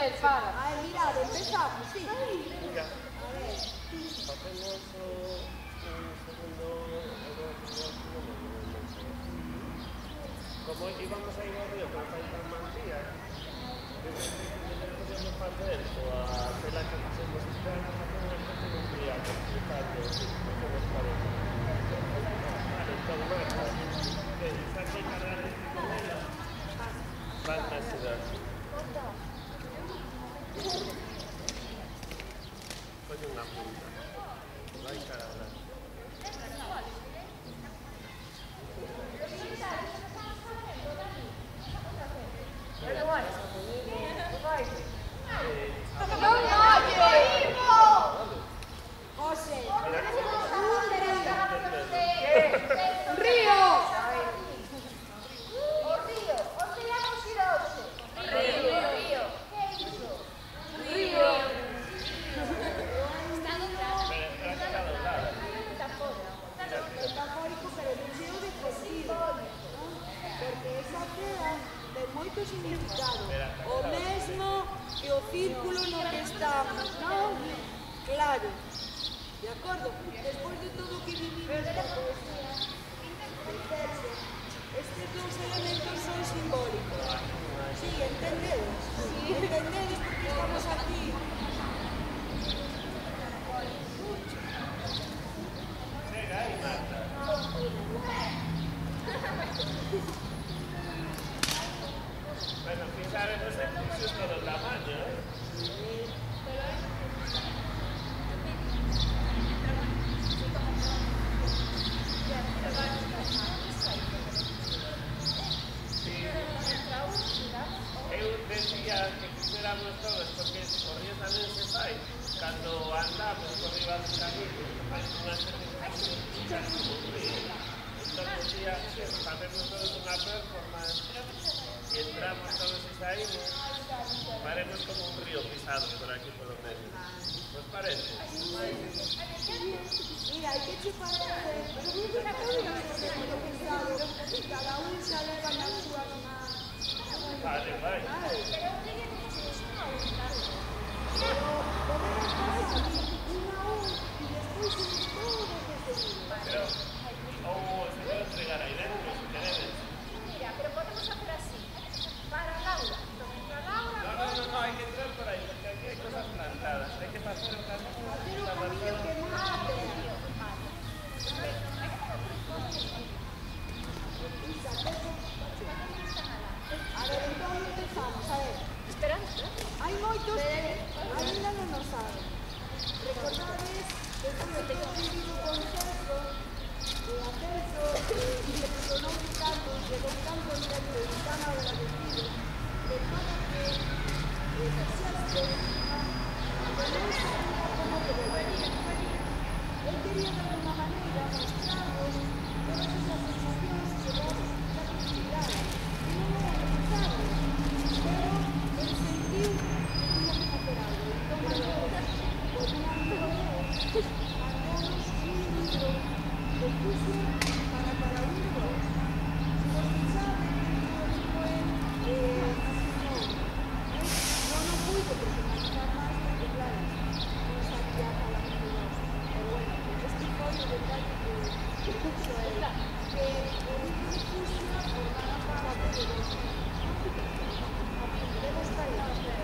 ver, para. Ai, mirad, empezamos, sí. Venga. A ver. Facemos un segundo... Como íbamos a ir ao río para facer mantía, podemos facer coa tela que facemos externa, facer unha especie de triángulo, explicando como nos parece. Vale, entón, Marta, que saque a cargar este con ela, vas a axudar. Colle unha punta, vai cargar. Significado. O mesmo que o círculo no que estamos, non? Claro. De acordo? Despois de todo o que vivimos da poesía, estes dous elementos son simbólicos. Sí, entendedes? Sí, entendedes porque estamos aquí. Venga, aí, Marta. Bueno, fijaros los ejercicios con el tamaño, ¿eh? Eu decía que quisiéramos todos, porque o río tamén se fai cando andamos por riba dos caminos, fai unha especie de río. Entón decía que facemos todos unha performance e entramos todos e saímos, faremos como un río pisado por aquí polo medio. Vos parece? Mira, hai que che parece río pisado e cada un xa leva na súa man. Vale, vai. Pero podemos pasar unha a un e despois ir todos de seguido. Pero, ou se debe entregar aí dentro, se queredes. Mira, pero podemos hacer así. Para Laura. No, hai que entrar por aí, porque aquí hai cosas plantadas. Hai que facer o camino. Hacer o camiño que mate. A ver, entón empezamos, a ver. Espera. Hai moitos que ainda non o saben. Recordades que foi o vivido consenso de ascenso e se personou un canto, llegou tan contento e tan agradecido de todo que fixeste que non sabía como te devolver. Él quería de alguna maneira mostrarvos todas esas sensacións que vos xa consideraron que non eran necesarias, pero él sentiu que tiña que facer algo. Entón, con un amigo de él, mandamos un libro que puxo para cada un de vos. Se vos pensades que o libro é non o puido personalizar máis porque, claro, non sabía cada un de vos. Pero bueno, este foi o detalle que puxo él, que o libro de Fuxia formaba parte de vos. De vos parece.